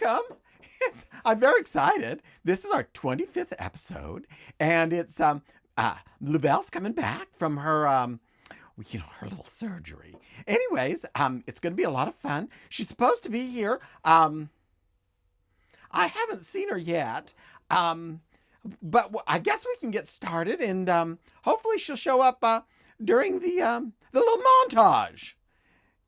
welcome. I'm very excited. This is our 25th episode, and it's Louvel's coming back from her her little surgery. Anyways, it's going to be a lot of fun. She's supposed to be here. I haven't seen her yet. But I guess we can get started, and hopefully she'll show up during the little montage.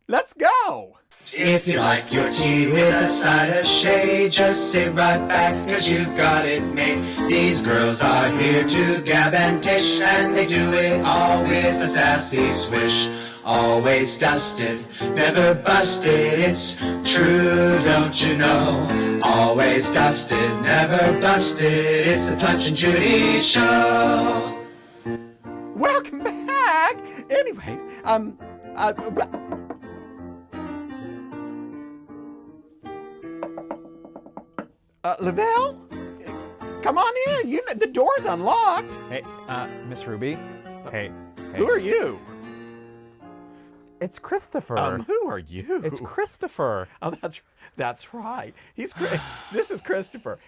Let's go. If you like your tea with a side of shade, just sit right back, 'cause you've got it made. These girls are here to gab and tish, and they do it all with a sassy swish. Always dusted, never busted, it's true, don't you know? Always dusted, never busted, it's the Punch and Judy Show. Welcome back. Anyways, Louvel, come on in. The door's unlocked. Hey, Miss Ruby. Hey. Who are you? It's Christopher. Who are you? It's Christopher. Oh, that's right. This is Christopher.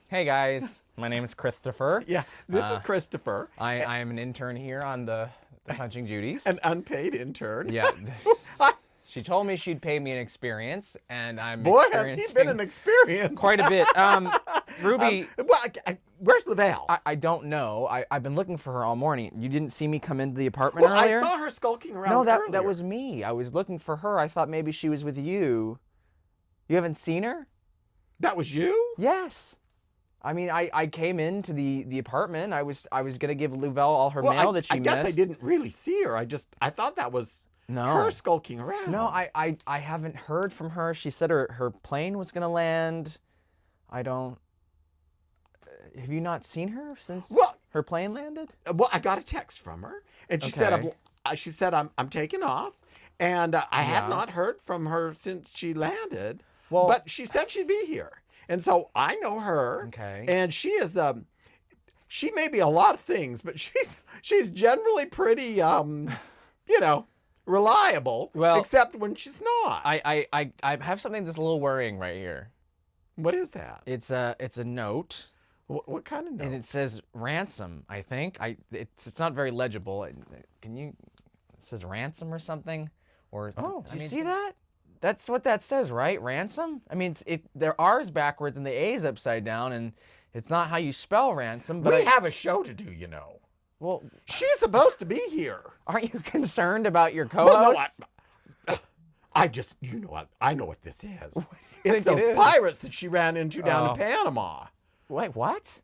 Hey guys, my name is Christopher. Yeah, this is Christopher. I am an intern here on the Punching Judy's. An unpaid intern. Yeah. She told me she'd pay me an experience, and I'm Boy, has he been an experience. Quite a bit. Ruby. Where's Louvel? I don't know. I've been looking for her all morning. You didn't see me come into the apartment earlier? I saw her skulking around. No, that earlier. was me. I was looking for her. I thought maybe she was with you. You haven't seen her? That was you? Yes. I mean, I came into the apartment. I was gonna give Louvel all her mail that she missed. I guess I didn't really see her. I thought that was her skulking around. No, I haven't heard from her. She said her plane was gonna land. I don't. Have you not seen her since her plane landed? Well, I got a text from her, and she said I'm taking off, and I have not heard from her since she landed. Well, but she said she'd be here, and so I know her. Okay. And she is she may be a lot of things, but she's generally pretty reliable. Well, except when she's not. I have something that's a little worrying right here. What is that? It's a note. What kind of note? And it says Ransom, I think. It's not very legible. It says Ransom or something? Or do you see that? That's what that says, right? Ransom? I mean, their R's backwards and the A's upside down, and it's not how you spell ransom. But we have a show to do, you know. Well, she's supposed to be here. Aren't you concerned about your co-host? Well, no, I just, I know what this is. It's those pirates that she ran into down in Panama. Wait, what?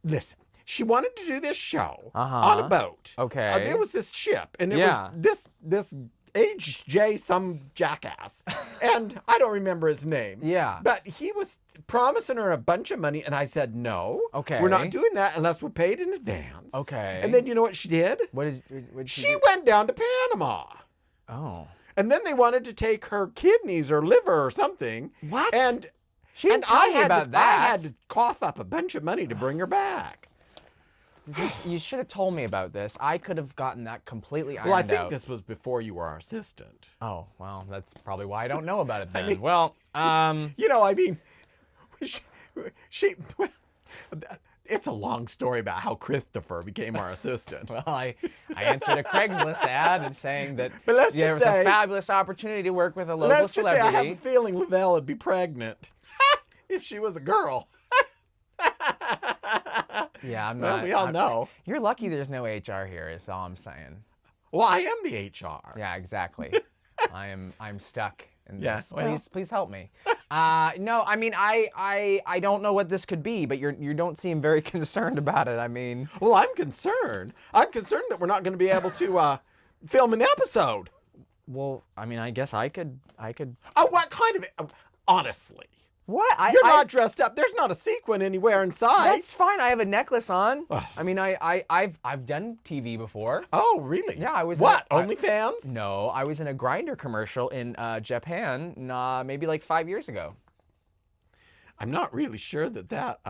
Listen, she wanted to do this show on a boat. Okay. There was this ship, and it was this H.J. some jackass, and I don't remember his name. Yeah. But he was promising her a bunch of money, and I said, no. Okay. We're not doing that unless we're paid in advance. Okay. And then you know what she did? What she do? Went down to Panama. Oh. And then they wanted to take her kidneys or liver or something. What? And I had to cough up a bunch of money to bring her back. You should have told me about this. I could have gotten that completely ironed out. Well, I think this was before you were our assistant. Oh, well, that's probably why I don't know about it then. It's a long story about how Christopher became our assistant. Well, I answered a Craigslist ad and saying that there was a fabulous opportunity to work with a local celebrity. Let's just say I have a feeling Louvel would be pregnant if she was a girl. Yeah, I'm not. Well, we all know. You're lucky there's no HR here, is all I'm saying. Well, I am the HR. Yeah, exactly. I'm stuck. Yeah, please help me. No, I mean, I don't know what this could be, but you don't seem very concerned about it. I mean, well, I'm concerned. I'm concerned that we're not going to be able to film an episode. Well, I mean, I guess I could. Oh, what kind of? Honestly. What? You're not dressed up. There's not a sequin anywhere inside. That's fine. I have a necklace on. I mean, I've done TV before. Oh, really? Yeah, I was. What? OnlyFans? No, I was in a grinder commercial in Japan, maybe like 5 years ago. I'm not really sure that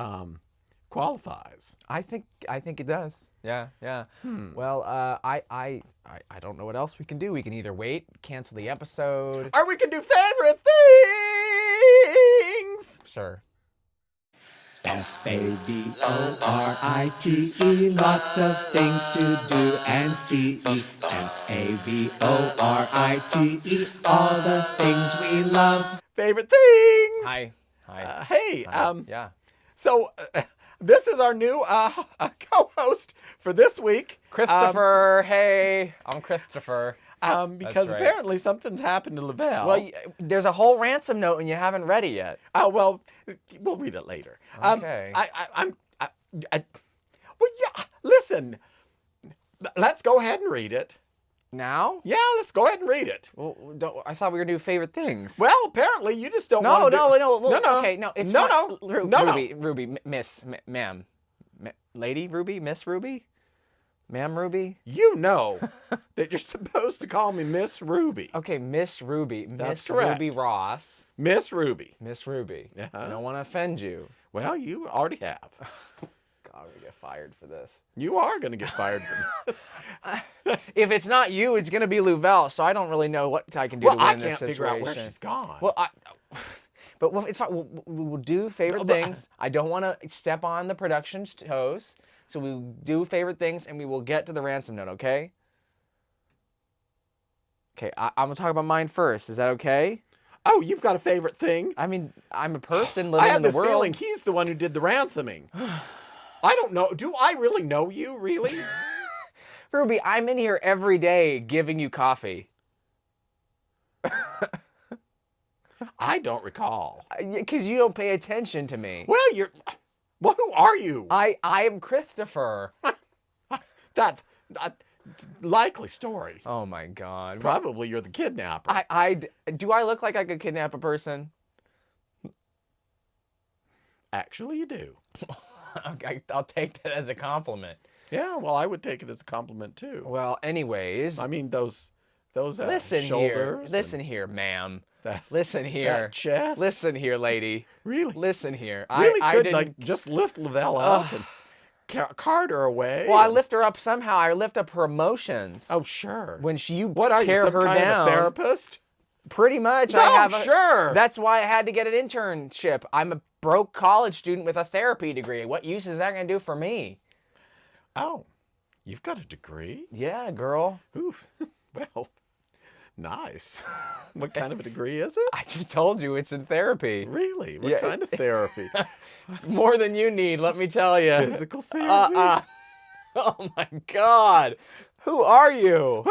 qualifies. I think it does. Yeah. Well, I don't know what else we can do. We can either wait, cancel the episode, or we can do favorite things. sir. Favorite, lots of things to do and see. Favorite, all the things we love. Favorite things. Hi. Hi. Hey, Yeah. so this is our new co-host for this week. Christopher, hey. I'm Christopher. Because right. apparently something's happened to Louvel. Well, there's a whole ransom note and you haven't read it yet. Oh, well, we'll read it later. Okay. Well, yeah, listen. Let's go ahead and read it. Now? Yeah, let's go ahead and read it. Well, I thought we were going to do favorite things. Well, apparently you just don't No, want to no, do... no. Well, no. Okay, no. It's no, fine. no. No, Ruby, miss, ma'am. Lady Ruby? Miss Ruby? Ma'am Ruby? You know that you're supposed to call me Miss Ruby. Okay, Miss Ruby. That's Miss correct. Ruby Ross. Miss Ruby. Miss Ruby. Uh-huh. I don't want to offend you. Well, you already have. God, I'm going to get fired for this. You are going to get fired from this. If it's not you, it's going to be Louvel, so I don't really know what I can do to win this situation. I can't figure out where she's gone. Well, but it's fine. We'll do favorite things. I don't want to step on the production's toes, so we'll do favorite things, and we will get to the ransom note, okay? Okay, I'm going to talk about mine first. Is that okay? Oh, you've got a favorite thing? I mean, I'm a person living in the world. I have this feeling he's the one who did the ransoming. I don't know. Do I really know you, really? Ruby, I'm in here every day giving you coffee. I don't recall. Because you don't pay attention to me. Well, who are you? I am Christopher. That's a likely story. Oh my God. Probably you're the kidnapper. Do I look like I could kidnap a person? Actually, you do. Okay, I'll take that as a compliment. Yeah, well, I would take it as a compliment too. Well, anyways. I mean, those listen shoulders. Listen here, ma'am. That, Listen here. That chest. Listen here, lady. Really? Listen here. Really I could didn't... like just lift Louvel up and cart her away. Well, I lift her up somehow. I lift up her emotions. Oh, sure. When you what are tear you, some her kind down. Of a therapist? Pretty much. No, sure. That's why I had to get an internship. I'm a broke college student with a therapy degree. What use is that going to do for me? Oh, you've got a degree? Yeah, girl. Oof. Well, nice. What kind of a degree is it? I just told you it's in therapy. Really? What kind of therapy? More than you need, let me tell you. Physical therapy? Oh my God. Who are you?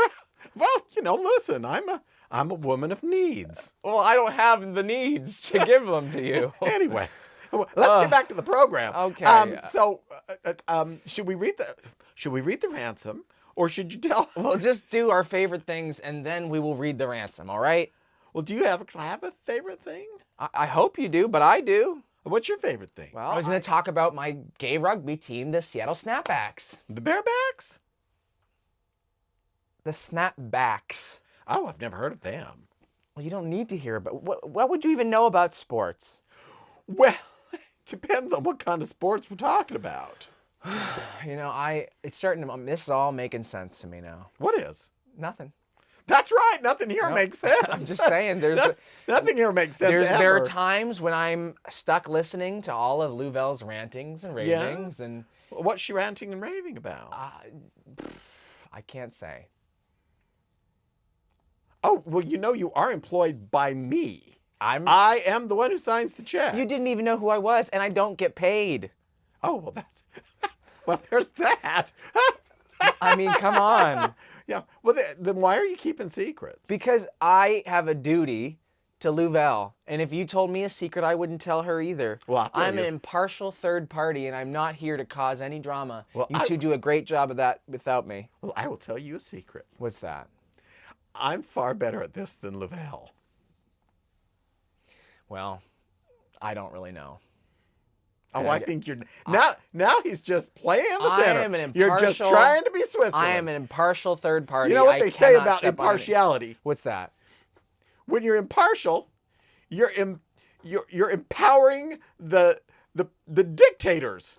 Well, listen, I'm a woman of needs. Well, I don't have the needs to give them to you. Anyways, let's get back to the program. Okay. Should we read the ransom, or should you tell? We'll just do our favorite things, and then we will read the ransom. All right? Well, do you have a favorite thing? I hope you do, but I do. What's your favorite thing? Well, I was going to talk about my gay rugby team, the Seattle Snapbacks. The Barebacks? The Snapbacks. Oh, I've never heard of them. Well, you don't need to hear about what would you even know about sports? Well, it depends on what kind of sports we're talking about. It's starting to, this is all making sense to me now. What is? Nothing. That's right. Nothing here makes sense. I'm just saying nothing here makes sense There are times when I'm stuck listening to all of Louvel's rantings and ravings. And what's she ranting and raving about? I can't say. Oh, well, you are employed by me. I am the one who signs the check. You didn't even know who I was, and I don't get paid. Oh, well, well, there's that. I mean, come on. Yeah. Well, then why are you keeping secrets? Because I have a duty to Louvel, and if you told me a secret, I wouldn't tell her either. Well, I'll tell I'm you. an impartial third party, and I'm not here to cause any drama. Well, you two do a great job of that without me. Well, I will tell you a secret. What's that? I'm far better at this than Louvel. Well, I don't really know. Oh, I think you're now he's just playing the center. I am an impartial. You're just trying to be Switzerland. I am an impartial third party. You know what they say about impartiality? What's that? When you're impartial, you're empowering the dictators.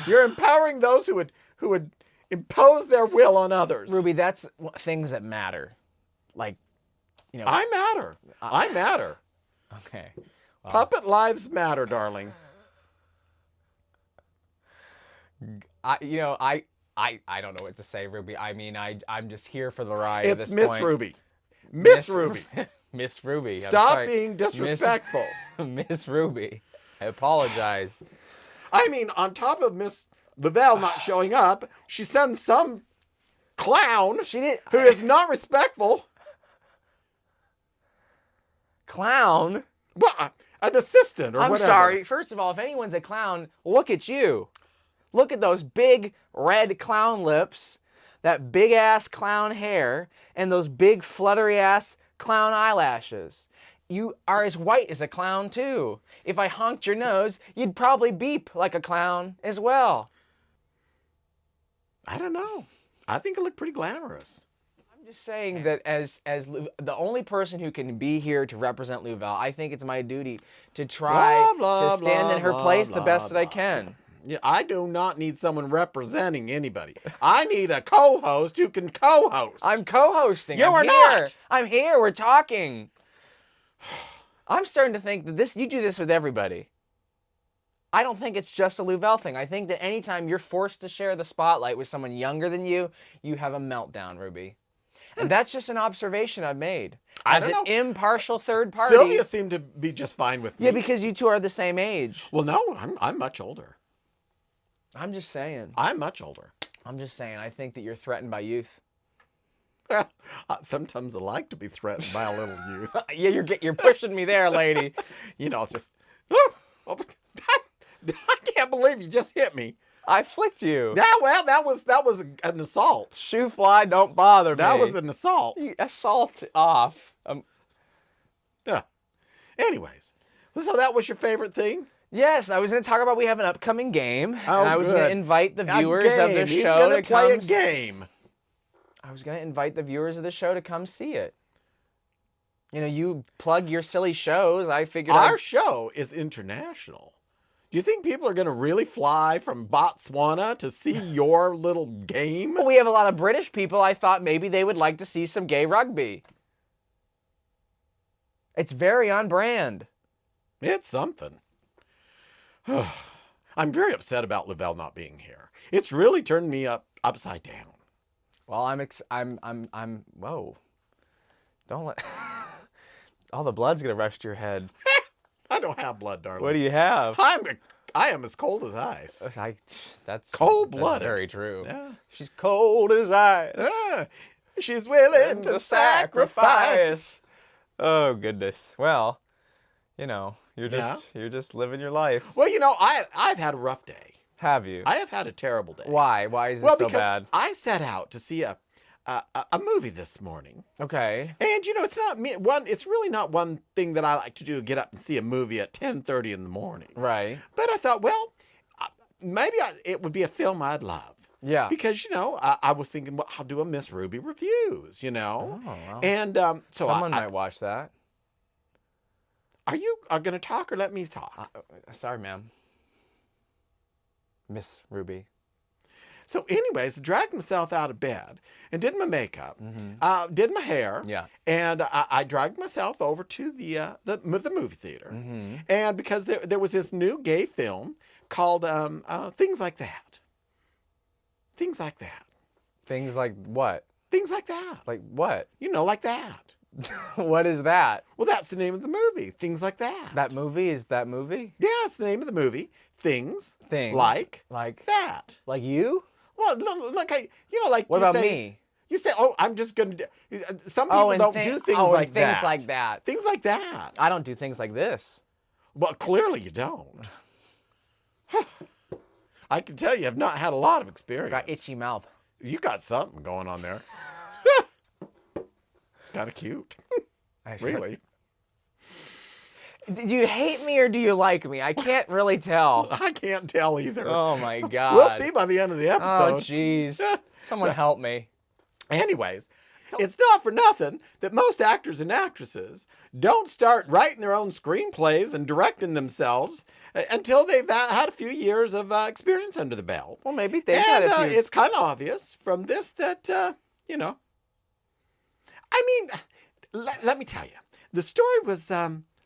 You're empowering those who would impose their will on others. Ruby, that's things that matter. Like, I matter. I matter. Okay. Puppet lives matter, darling. I don't know what to say, Ruby. I mean, I'm just here for the ride. It's at this Miss point. Ruby. Miss Ruby. Miss Ruby. I'm Stop sorry. being disrespectful. Miss Ruby. I apologize. I mean, on top of Miss Louvel not showing up, she sends some clown who is not respectful. Clown? Well, an assistant or I'm whatever. sorry. First of all, if anyone's a clown, look at you. Look at those big red clown lips, that big ass clown hair, and those big fluttery ass clown eyelashes. You are as white as a clown too. If I honked your nose, you'd probably beep like a clown as well. I don't know. I think it looked pretty glamorous. I'm just saying that as the only person who can be here to represent Louvel, I think it's my duty to try to stand in her place the best that I can. Yeah, I do not need someone representing anybody. I need a co-host who can co-host. I'm co-hosting. You are here. not. I'm here. We're talking. I'm starting to think that you do this with everybody. I don't think it's just a Louvel thing. I think that anytime you're forced to share the spotlight with someone younger than you, you have a meltdown, Ruby. And that's just an observation I've made. As an impartial third party. Sylvia seemed to be just fine with me. Yeah, because you two are the same age. Well, no, I'm much older. I'm just saying. I'm much older. I'm just saying. I think that you're threatened by youth. Sometimes I like to be threatened by a little youth. Yeah, you're pushing me there, lady. You know, just. I can't believe you just hit me. I flicked you. Yeah, well, that was an assault. Shoe fly, don't bother me. That was an assault. Assault off. Yeah. Anyways, so that was your favorite thing? Yes, I was going to talk about we have an upcoming game. Oh, and I was going to invite the viewers of the He's show gonna to play come. a game. I was going to invite the viewers of the show to come see it. You know, you plug your silly shows. I figured our show is international. Do you think people are going to really fly from Botswana to see your little game? Well, we have a lot of British people. I thought maybe they would like to see some gay rugby. It's very on brand. It's something. I'm very upset about Louvel not being here. It's really turned me upside down. Well, I'm whoa. Don't let all the blood's gonna rush to your head. I don't have blood, darling. What do you have? I am as cold as ice. That's cold-blooded. That's very true. Yeah. She's cold as ice. She's willing to sacrifice. Oh goodness. Well, you know, you're just living your life. Well, you know, I've had a rough day. Have you? I have had a terrible day. Why? Why is it so bad? I set out to see a movie this morning. Okay. And you know, it's really not one thing that I like to do, get up and see a movie at 10:30 in the morning. Right. But I thought, well, maybe it would be a film I'd love. Yeah. Because, you know, I was thinking, well, I'll do a Miss Ruby reviews, you know. Oh, well. And so someone might watch that. Are you going to talk or let me talk? Sorry, ma'am. Miss Ruby. So anyways, I dragged myself out of bed and did my makeup, did my hair, and I dragged myself over to the movie theater. And because there was this new gay film called Things Like That. Things Like That. Things like what? Things Like That. Like what? You know, like that. What is that? Well, that's the name of the movie. Things Like That. That movie? Is that movie? Yeah, it's the name of the movie. Things like that. Like you? Well, like like what about me? You say, "Oh, I'm just gonna." Some people don't do things like that. Things like that. Things like that. I don't do things like this. Well, clearly you don't. I can tell you have not had a lot of experience. I got itchy mouth. You got something going on there. Kind of cute. Really. Do you hate me or do you like me? I can't really tell. I can't tell either. Oh my God. We'll see by the end of the episode. Oh jeez. Someone help me. Anyways, it's not for nothing that most actors and actresses don't start writing their own screenplays and directing themselves until they've had a few years of experience under the belt. Well, maybe they've had a few. It's kind of obvious from this that, you know. I mean, let me tell you. The story was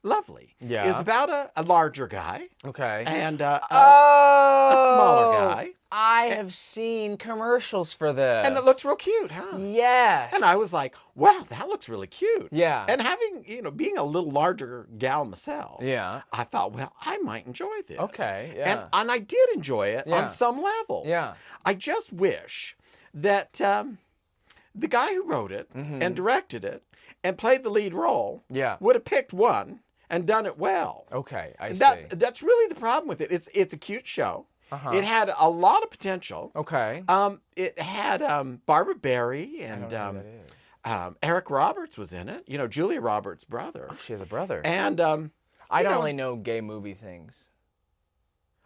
Lovely. Yeah. Is about a larger guy Okay. and a smaller guy. I have seen commercials for this. And it looks real cute, huh? Yes. And I was like, wow, that looks really cute. Yeah. And having, being a little larger gal myself, Yeah. I thought, well, I might enjoy this. Okay, yeah. And I did enjoy it Yeah. on some levels. Yeah. I just wish that the guy who wrote it and directed it and played the lead role Yeah. would have picked one and done it well. Okay, I see. That's really the problem with it. It's a cute show. Uh-huh. It had a lot of potential. Okay. It had Barbara Barry I and don't know who that is. Eric Roberts was in it. Julia Roberts' brother. Oh, she has a brother. And I don't really know gay movie things.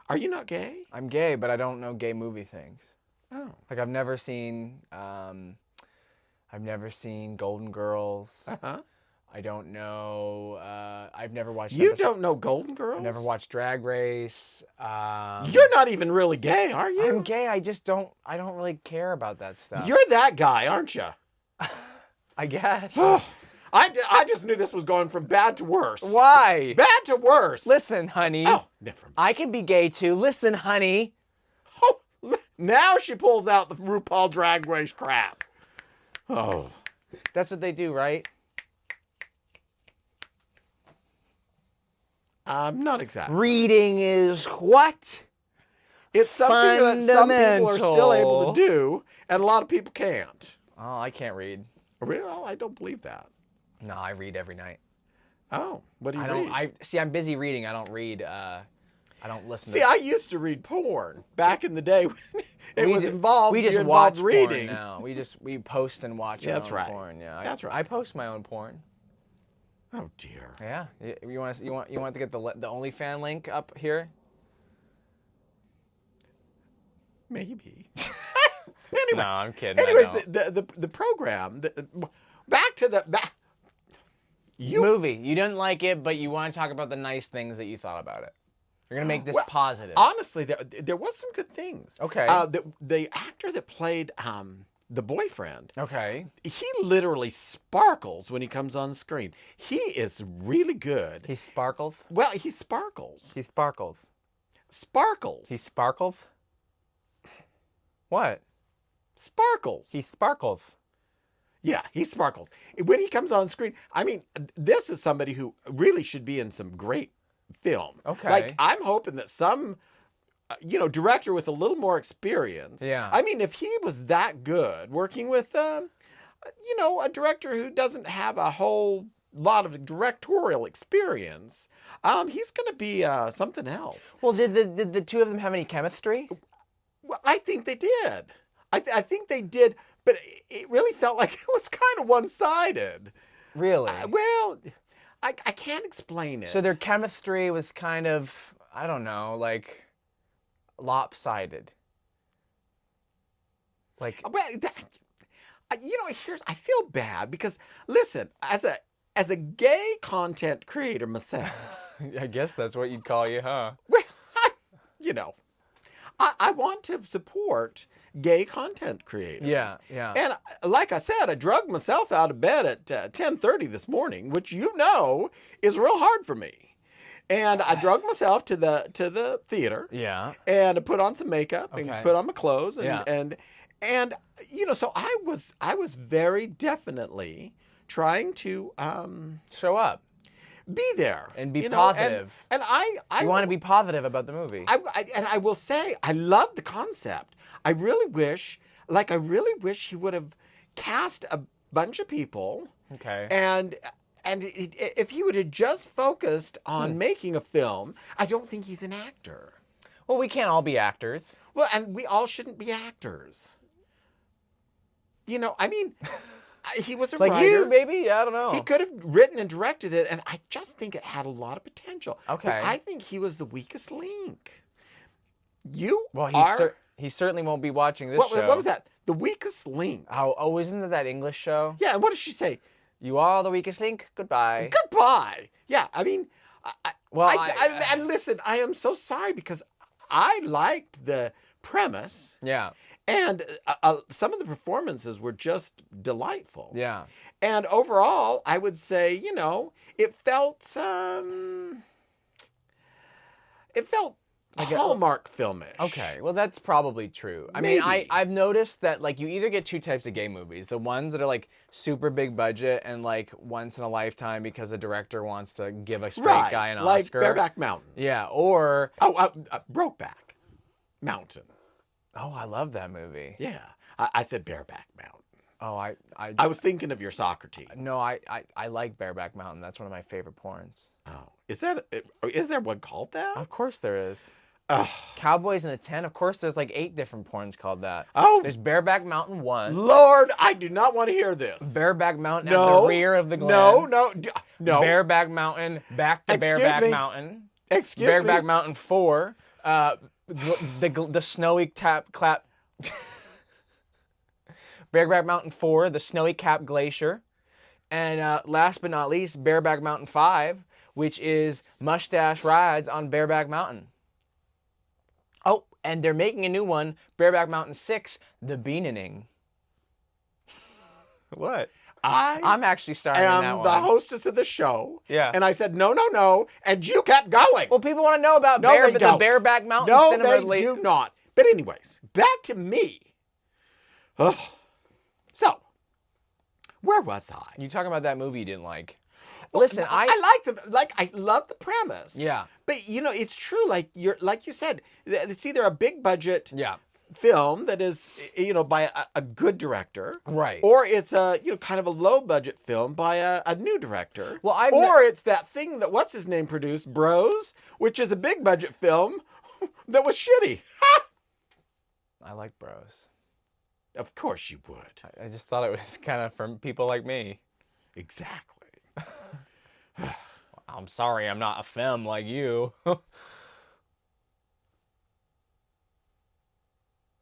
Are you not gay? I'm gay, but I don't know gay movie things. Oh. Like I've never seen Golden Girls. Uh-huh. I don't know. I've never watched. You don't know Golden Girls? I've never watched Drag Race. You're not even really gay, are you? I'm gay. I just don't. I don't really care about that stuff. You're that guy, aren't you? I guess. I just knew this was going from bad to worse. Why? Bad to worse. Listen, honey. Oh, never mind. I can be gay too. Listen, honey. Oh, now she pulls out the RuPaul Drag Race crap. Oh. That's what they do, right? Not exactly. Reading is what? It's something that some people are still able to Fundamental. do, and a lot of people can't. Oh, I can't read. Really? I don't believe that. No, I read every night. Oh, what do you I read? don't. See, I'm busy reading. I don't read. I don't listen. See, to... I used to read porn back in the day when it was ju- involved. We just you're watch involved reading. porn now. We post and watch. Yeah, our that's own right. Porn. Yeah, That's right. I post my own porn. Oh dear. Yeah. You want to get the OnlyFans link up here? Maybe. Anyway. No, I'm kidding. Anyways, I don't. the program. Back to the back. Movie. You didn't like it, but you want to talk about the nice things that you thought about it. You're gonna make this positive. Honestly, there was some good things. Okay. The actor that played the boyfriend. Okay. He literally sparkles when he comes on screen. He is really good. He sparkles. Well, he sparkles. He sparkles. Sparkles. He sparkles. What? Sparkles. He sparkles. Yeah, he sparkles. When he comes on screen, I mean, this is somebody who really should be in some great film. Okay. Like, I'm hoping that some, director with a little more experience. Yeah. I mean, if he was that good working with, a director who doesn't have a whole lot of directorial experience, he's going to be something else. Well, did the two of them have any chemistry? Well, I think they did. I think they did, but it really felt like it was kind of one-sided. Really? Well, I can't explain it. So their chemistry was kind of, I don't know, like lopsided. Like, well, I feel bad because listen, as a gay content creator myself, I guess that's what you'd call you, huh? well, I want to support gay content creators. Yeah, yeah. And like I said, I drug myself out of bed at 10:30 this morning, which is real hard for me. And I drug myself to the theater. Yeah. And I put on some makeup and Okay. put on my clothes and Yeah. and so I was very definitely trying to Show up be there and be you know, positive. And I You want to be positive about the movie. I will say I love the concept. I really wish he would have cast a bunch of people. Okay. And if he would have just focused on making a film, I don't think he's an actor. Well, we can't all be actors. Well, and we all shouldn't be actors. I mean, he was a Like writer. you, maybe? I don't know. He could have written and directed it, and I just think it had a lot of potential. Okay. But I think he was the weakest link. Well, he certainly won't be watching this show. What was that? The weakest link. Oh, isn't it that English show? Yeah, and what does she say? You are the weakest link. Goodbye. Goodbye. Yeah, I mean, Well, and listen, I am so sorry because I liked the premise. Yeah. And some of the performances were just delightful. Yeah. And overall, I would say, it felt Like Hallmark filmish. Okay, well that's probably true. I mean, I've noticed that like you either get two types of gay movies: the ones that are like super big budget and like once in a lifetime because the director wants to give a straight guy an like Oscar. Bareback Mountain. Yeah, or Brokeback Mountain. Oh, I love that movie. Yeah, I said Bareback Mountain. Oh, I was thinking of your soccer team. No, I like Bareback Mountain. That's one of my favorite porns. Oh, is there one called that? Of course there is. Oh. Cowboys in a Tent. Of course, there's like 8 different porns called that. Oh, there's Bareback Mountain 1. Lord, I do not want to hear this. Bareback Mountain at the rear of the Glen. No. Bareback Mountain, back to Bareback Mountain. Excuse Bareback me. Mountain 4. The snowy clap. Bareback Mountain 4, the snowy cap glacier, and last but not least, Bareback Mountain 5, which is mustache rides on Bareback Mountain. Oh, and they're making a new one, Bareback Mountain 6, the Beanening. What? I'm actually starring in that one. I'm the hostess of the show. Yeah. And I said, no, and you kept going. Well, people want to know about the Bareback Mountain cinema. No, they do not. But anyways, back to me. So, where was I? You talking about that movie you didn't like? Listen, I love the premise. Yeah. But it's true. Like you said, it's either a big budget film that is by a good director, right? Or it's a kind of a low budget film by a new director. Well, it's that thing that what's his name produced, Bros, which is a big budget film that was shitty. I like Bros. Of course you would. I just thought it was kind of from people like me. Exactly. I'm sorry, I'm not a femme like you.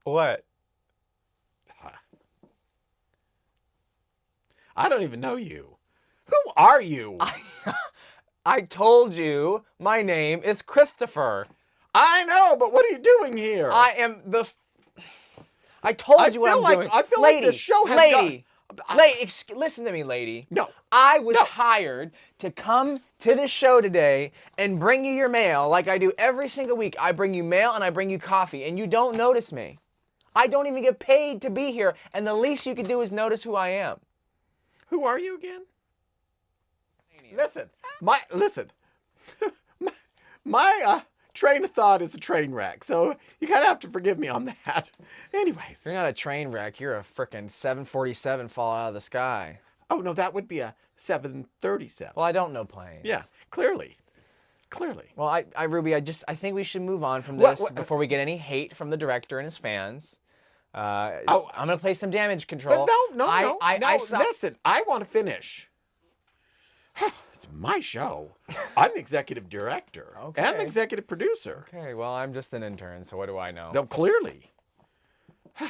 What? I don't even know you. Who are you? I told you my name is Christopher. I know, but what are you doing here? I told you what I'm doing. I feel like this show has listen to me, lady. No. I was hired to come to this show today and bring you your mail like I do every single week. I bring you mail and I bring you coffee, and you don't notice me. I don't even get paid to be here, and the least you can do is notice who I am. Who are you again? Listen, my train of thought is a train wreck, so you kind of have to forgive me on that. Anyways. You're not a train wreck. You're a frickin' 747 fall out of the sky. Oh, no, that would be a 737. Well, I don't know planes. Yeah, clearly. Well, Ruby, I think we should move on from this before we get any hate from the director and his fans. I'm going to play some damage control. But no. Listen, I want to finish. It's my show. I'm the executive director and the executive producer. Okay, well, I'm just an intern, so what do I know? No, clearly.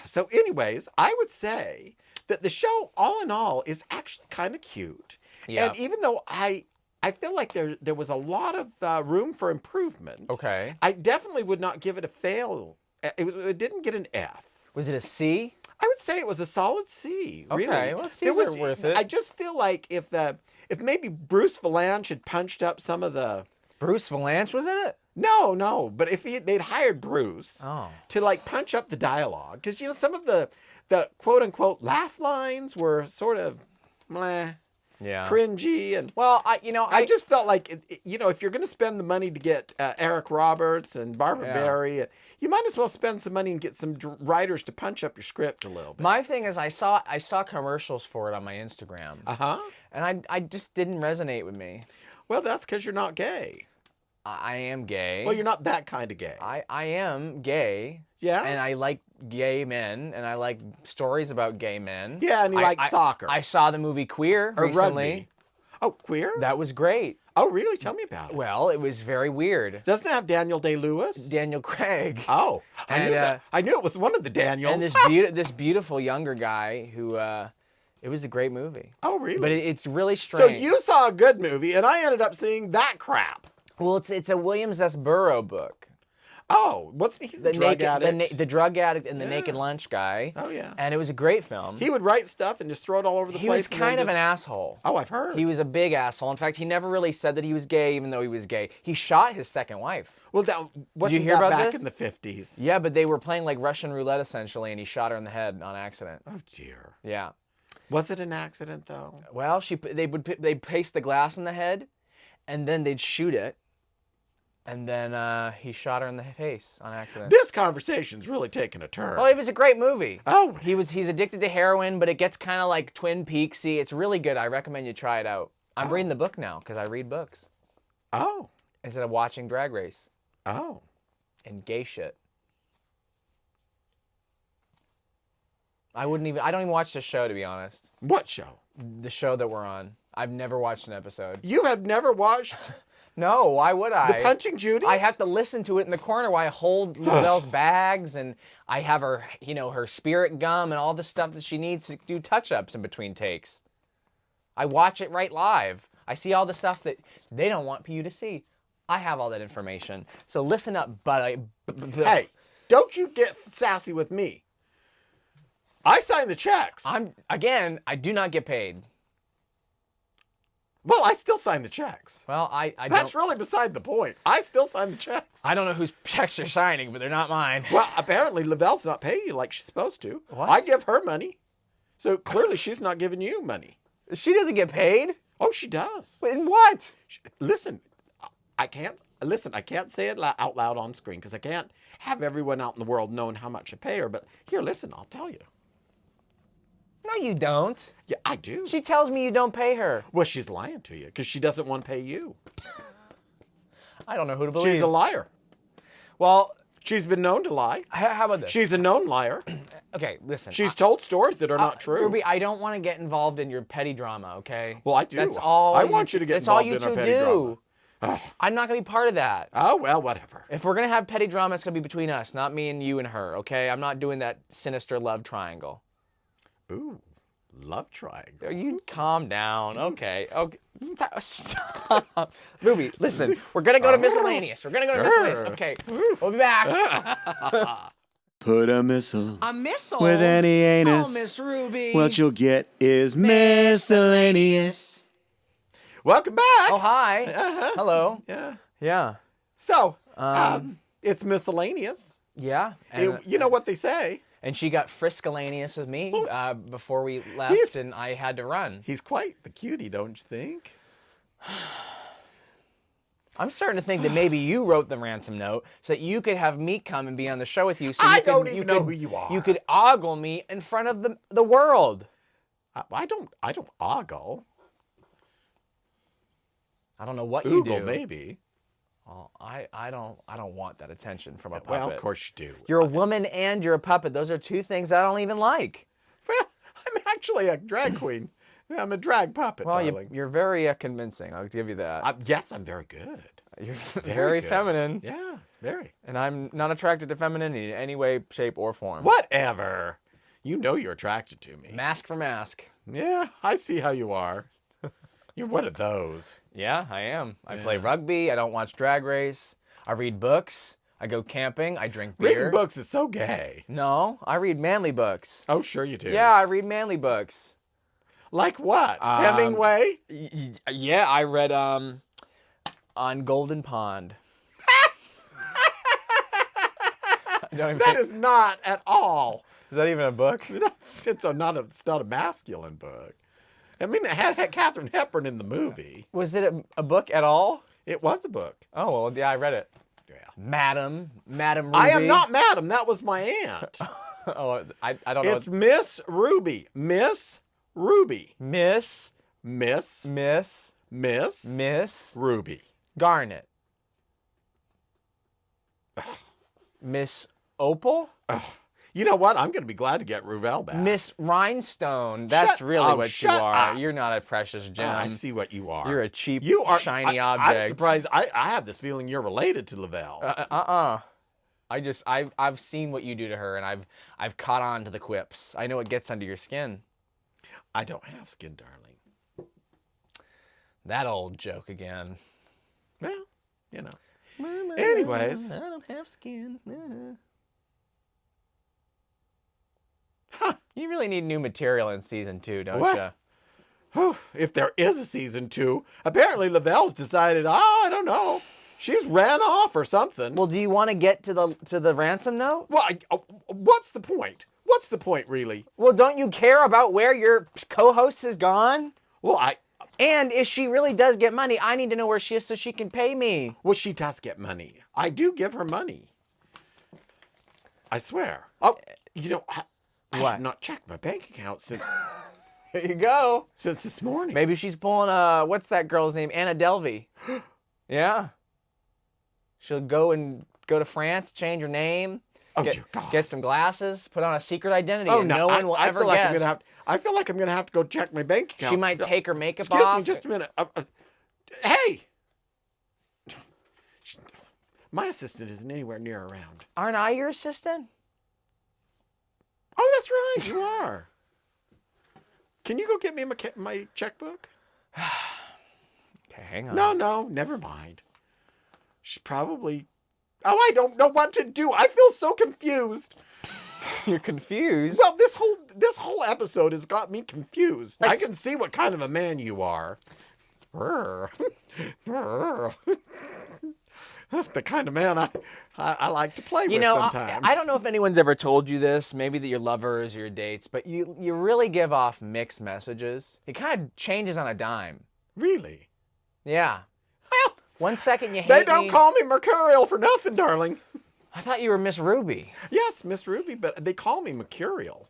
So anyways, I would say that the show, all in all, is actually kind of cute. Yeah. And even though I feel like there was a lot of room for improvement. Okay. I definitely would not give it a fail. It didn't get an F. Was it a C? I would say it was a solid C. Really. Okay, well, C's are worth it. I just feel like if maybe Bruce Valanche had punched up some of the... Bruce Valanche was in it? No. But if they'd hired Bruce to like punch up the dialogue, because some of the quote unquote laugh lines were sort of cringy, and I just felt like if you're going to spend the money to get Eric Roberts and Barbara Barry, you might as well spend some money and get some writers to punch up your script a little bit. My thing is, I saw commercials for it on my Instagram. And I just didn't resonate with me. Well, that's because you're not gay. I am gay. Well, you're not that kind of gay. I am gay. Yeah. And I like gay men, and I like stories about gay men. Yeah, and you like soccer. I saw the movie Queer recently. Rugby. Oh, Queer? That was great. Oh, really? Tell me about it. Well, it was very weird. Doesn't it have Daniel Day-Lewis? Daniel Craig. Oh, I knew that. I knew it was one of the Daniels. And this beautiful younger guy who... it was a great movie. Oh, really? But it's really strange. So you saw a good movie, and I ended up seeing that crap. Well, it's a William S. Burroughs book. Oh, wasn't he the drug addict? The drug addict and the naked lunch guy. Oh, yeah. And it was a great film. He would write stuff and just throw it all over the place. He was kind of an asshole. Oh, I've heard. He was a big asshole. In fact, he never really said that he was gay, even though he was gay. He shot his second wife. Well, wasn't that back in the 50s? Yeah, but they were playing like Russian roulette, essentially, and he shot her in the head on accident. Oh, dear. Yeah. Was it an accident, though? Well, they'd paste the glass in the head, and then they'd shoot it, and then he shot her in the face on accident. This conversation's really taken a turn. Well, it was a great movie. Oh. He's addicted to heroin, but it gets kind of like Twin Peaksy. It's really good. I recommend you try it out. I'm reading the book now because I read books. Oh. Instead of watching Drag Race. Oh. And gay shit. I don't even watch the show, to be honest. What show? The show that we're on. I've never watched an episode. You have never watched? No, why would I? The Punching Judy? I have to listen to it in the corner while I hold Louvel's bags, and I have her, her spirit gum and all the stuff that she needs to do touch-ups in between takes. I watch it right live. I see all the stuff that they don't want you to see. I have all that information. So listen up, buddy. Hey, don't you get sassy with me. I sign the checks. I do not get paid. Well, I still sign the checks. Well, I That's really beside the point. I still sign the checks. I don't know whose checks you're signing, but they're not mine. Well, apparently Louvel's not paying you like she's supposed to. What? I give her money. So clearly she's not giving you money. She doesn't get paid? Oh, she does. In what? Listen, I can't say it out loud on screen because I can't have everyone out in the world knowing how much I pay her. But here, listen, I'll tell you. No, you don't. Yeah, I do. She tells me you don't pay her. Well, she's lying to you because she doesn't want to pay you. I don't know who to believe. She's a liar. Well, she's been known to lie. How about this? She's a known liar. Okay, listen. She's told stories that are not true. Ruby, I don't want to get involved in your petty drama, okay? Well, I do. That's all. I want you to get involved in our petty drama. I'm not going to be part of that. Oh, well, whatever. If we're going to have petty drama, it's going to be between us, not me and you and her, okay? I'm not doing that sinister love triangle. Ooh. Love triangle. You calm down. Okay. Stop. Ruby, listen. We're going to go to miscellaneous. Okay. We'll be back. Put a missile with any anus. Oh, Miss Ruby. What you'll get is miscellaneous. Welcome back. Oh, hi. Hello. Yeah. Yeah. So, it's miscellaneous. Yeah. You know what they say. And she got friscalaneous with me before we left, and I had to run. He's quite the cutie, don't you think? I'm starting to think that maybe you wrote the ransom note so that you could have me come and be on the show with you. So I don't even know who you are. You could ogle me in front of the world. I don't ogle. I don't know what you do. Maybe. Oh, I don't want that attention from a puppet. Well, of course you do. You're a woman and you're a puppet. Those are two things I don't even like. Well, I'm actually a drag queen. I'm a drag puppet, darling. You're very convincing. I'll give you that. Yes, I'm very good. You're very good. feminine. Yeah, very. And I'm not attracted to femininity in any way, shape, or form. Whatever. You know you're attracted to me. Mask for mask. Yeah, I see how you are. You're one of those. Yeah, I am. I play rugby. I don't watch Drag Race. I read books. I go camping. I drink beer. Reading books is so gay. No, I read manly books. Oh, sure you do. Yeah, I read manly books. Like what? Hemingway? Yeah, I read On Golden Pond. That is not at all. Is that even a book? It's not a masculine book. I mean, it had Katharine Hepburn in the movie. Was it a book at all? It was a book. Oh, well, yeah, I read it. Yeah. Madam Ruby. I am not Madam. That was my aunt. Oh, I don't know. It's Miss Ruby. Miss Ruby. Miss Ruby. Garnet. Miss Opal? You know what? I'm going to be glad to get Louvel back. Miss Rhinestone. That's really what you are. You're not a precious gem. I see what you are. You're a cheap, shiny I'm object. surprised. I have this feeling you're related to Louvel. I've seen what you do to her, and I've caught on to the quips. I know it gets under your skin. I don't have skin, darling. That old joke again. Well, you know. Anyways, don't have skin. Huh. You really need new material in season 2, don't What? you? Whew, if there is a season 2, apparently Louvel's decided, I don't know. She's ran off or something. Well, do you want to get to the ransom note? Well, what's the point? What's the point, really? Well, don't you care about where your co-host has gone? Well, And if she really does get money, I need to know where she is so she can pay me. well, she does get money. I do give her money. I swear. Oh, I What? have not checked my bank account since There you go. this morning. Maybe she's pulling what's that girl's name? Anna Delvey. Yeah. She'll go to France, change her name, Dear God. get some glasses, put on a secret identity, Oh, and no, no one will ever feel like guess. I feel like I'm gonna have to go check my bank account. She might take her makeup Excuse off. me, just a minute. Hey, my assistant isn't anywhere near around. Aren't I your assistant? Oh, that's right, you are. Can you go get me my checkbook? Okay, hang on. No, never mind. She's probably. Oh, I don't know what to do. I feel so confused. You're confused. Well, this whole episode has got me confused. I can see what kind of a man you are. The kind of man I like to play with sometimes. I don't know if anyone's ever told you this, maybe that your lovers or your dates, but you really give off mixed messages. It kind of changes on a dime. Really? Yeah. Well, 1 second you hate they don't me. call me Mercurial for nothing, darling. I thought you were Miss Ruby. Yes, Miss Ruby, but they call me Mercurial.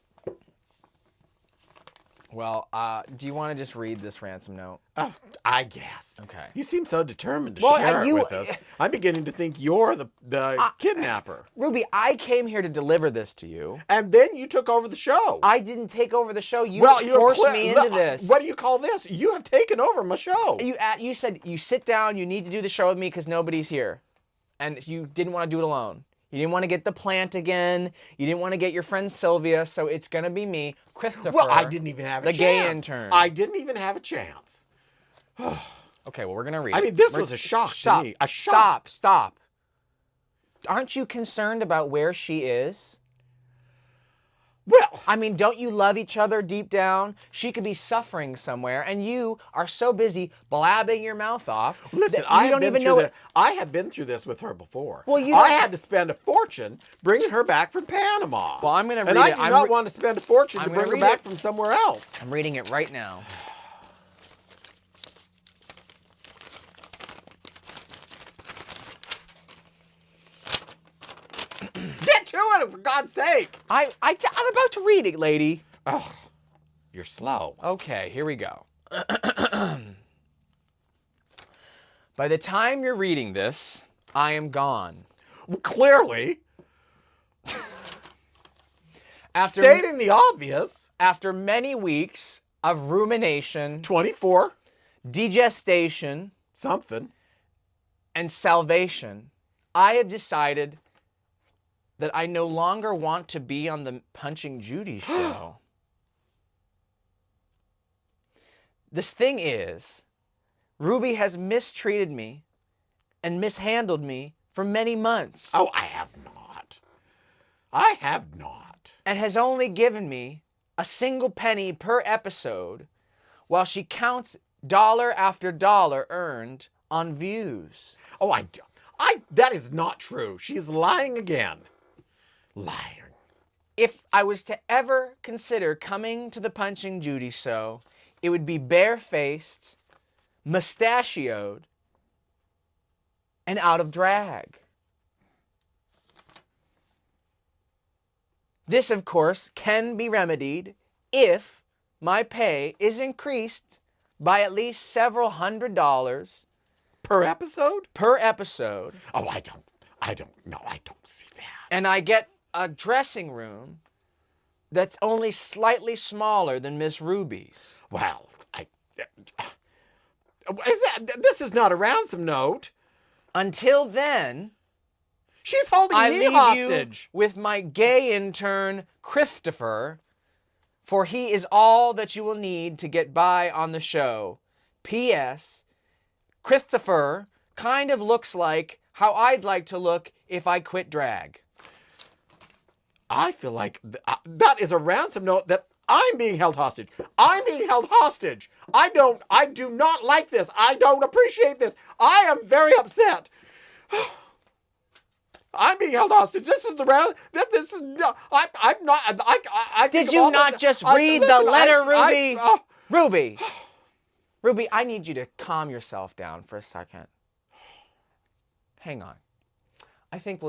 Well, do you want to just read this ransom note? Oh, I guess. Okay. You seem so determined to Well, share it you- with us. I'm beginning to think you're the kidnapper. Ruby, I came here to deliver this to you. And then you took over the show. I didn't take over the show. You you forced me into this. What do you call this? You have taken over my show. You said you sit down, you need to do the show with me because nobody's here. And you didn't want to do it alone. You didn't want to get the plant again. You didn't want to get your friend Sylvia, so it's going to be me, Christopher. Well, I didn't even have a chance. The gay intern. I didn't even have a chance. Okay, well, we're going to read I it. mean, this was a shock to me. A shock. Stop. Aren't you concerned about where she is? Well, I mean, don't you love each other deep down? She could be suffering somewhere, and you are so busy blabbing your mouth off. listen, that you don't even know. I have been through this with her before. Well, you I don't- had to spend a fortune bringing her back from Panama. Well, I'm gonna And read I it. do I'm not re- want to spend a fortune I'm to gonna bring her read back it. from somewhere else. I'm reading it right now. Get to it, for God's sake! I'm about to read it, lady. Oh, you're slow. Okay, here we go. By the time you're reading this, I am gone. Well, clearly, After stating the obvious, after many weeks of rumination, 24 digestation, something. and salvation, I have decided that I no longer want to be on the Punching Judy show. This thing is, Ruby has mistreated me and mishandled me for many months. Oh, I have not. I have not. And has only given me a single penny per episode while she counts dollar after dollar earned on views. Oh, that is not true. She's lying again. Lying. If I was to ever consider coming to the Punching Judy show, it would be barefaced, mustachioed, and out of drag. This, of course, can be remedied if my pay is increased by at least several $100s Per episode? per episode, Oh, I don't see that. and I get a dressing room that's only slightly smaller than Miss Ruby's. Well, this is not a ransom note. Until then, She's holding I me leave hostage. you with my gay intern, Christopher, for he is all that you will need to get by on the show. P.S. Christopher kind of looks like how I'd like to look if I quit drag. I feel like that is a ransom note that I'm being held hostage. I'm being held hostage. I do not like this. I don't appreciate this. I am very upset. I'm being held hostage. This is the round. This is. I'm not. I Did you not just read the letter, Ruby? Ruby. Ruby, I need you to calm yourself down for a second. Hang on. I think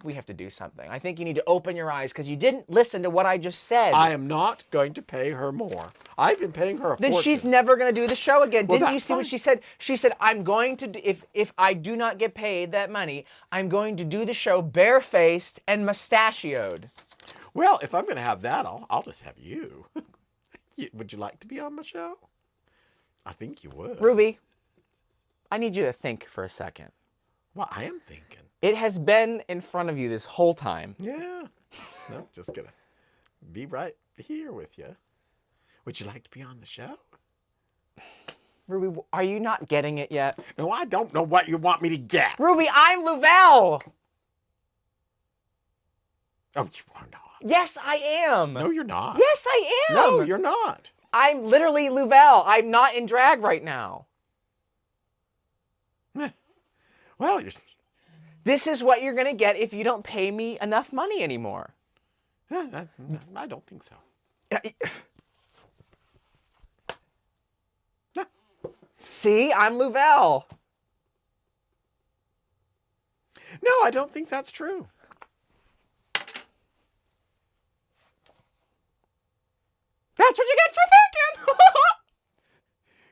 we have to do something. I think you need to open your eyes because you didn't listen to what I just said. I am not going to pay her more. I've been paying her a fortune. Then she's never going to do the show again. Well, Didn't you see what she said? She said, I'm going to, if I do not get paid that money, I'm going to do the show barefaced and mustachioed. Well, if I'm going to have that, I'll just have you. Would you like to be on my show? I think you would. Ruby, I need you to think for a second. Well, I am thinking. It has been in front of you this whole time. Yeah. I'm just going to be right here with you. Would you like to be on the show? Ruby, are you not getting it yet? No, I don't know what you want me to get. Ruby, I'm Louvel. Oh, you are not. Yes, I am. No, you're not. Yes, I am. No, you're not. I'm literally Louvel. I'm not in drag right now. Well, you're... This is what you're going to get if you don't pay me enough money anymore. I don't think so. See, I'm Louvel. No, I don't think that's true. That's what you get for thinking.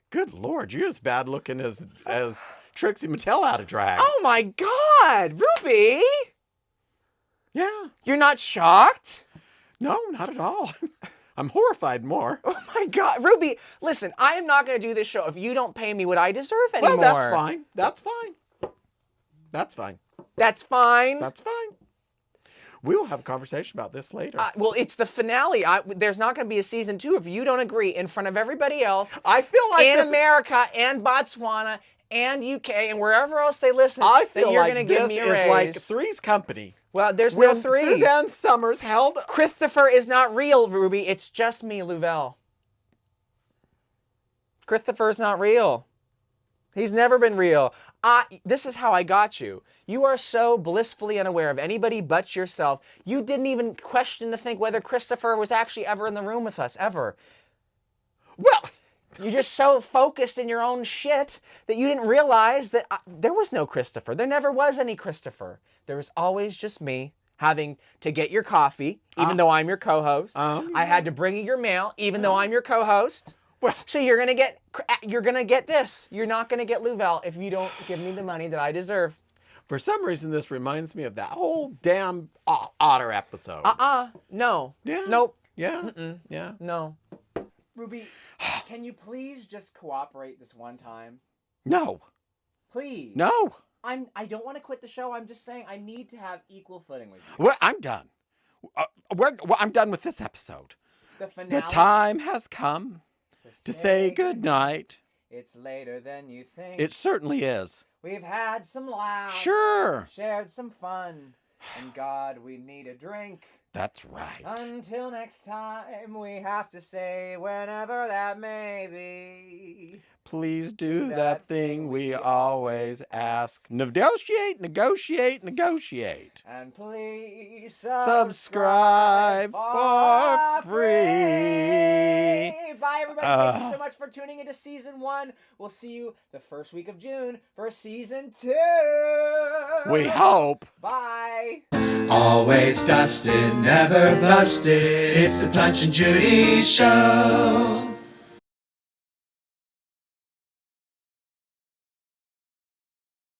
Good Lord, you're as bad looking as Trixie Mattel out of drag. Oh my God, Ruby. Yeah. You're not shocked? No, not at all. I'm horrified more. Oh my God, Ruby, listen, I am not going to do this show if you don't pay me what I deserve anymore. Well, that's fine. That's fine. That's fine. That's fine. That's fine. We will have a conversation about this later. Well, it's the finale. There's not going to be a season 2 if you don't agree in front of everybody else. I feel like in America and Botswana and UK and wherever else they listen. I feel that you're like gonna give me a this raise. is like Three's Company. Well, there's when no 3. Suzanne Summers held... Christopher is not real, Ruby. It's just me, Louvel. Christopher's not real. He's never been real. This is how I got you. You are so blissfully unaware of anybody but yourself. You didn't even question to think whether Christopher was actually ever in the room with us, ever. Well... You're just so focused in your own shit that you didn't realize that there was no Christopher. There never was any Christopher. There was always just me having to get your coffee, even though I'm your co-host. Yeah. I had to bring you your mail, even though I'm your co-host. Well, so you're gonna get this. You're not gonna get Louvel if you don't give me the money that I deserve. for some reason, this reminds me of that whole damn otter episode. No. Yeah. Nope. Yeah. Yeah. No. Ruby, can you please just cooperate this one time? No. Please. No. I don't want to quit the show. I'm just saying I need to have equal footing with you. Well, I'm done. I'm done with this episode. The finale. The time has come to say goodnight. It's later than you think. It certainly is. We've had some laughs. Sure. Shared some fun. And God, we need a drink. That's right. Until next time, we have to say whenever that may be. Please do that thing we always ask. Negotiate, negotiate, negotiate. And please subscribe for free. Bye, everybody. Thank you so much for tuning into season 1. We'll see you the first week of June for season 2. We hope. Bye. Always dusted, never busted. It's the Punch and Judy Show.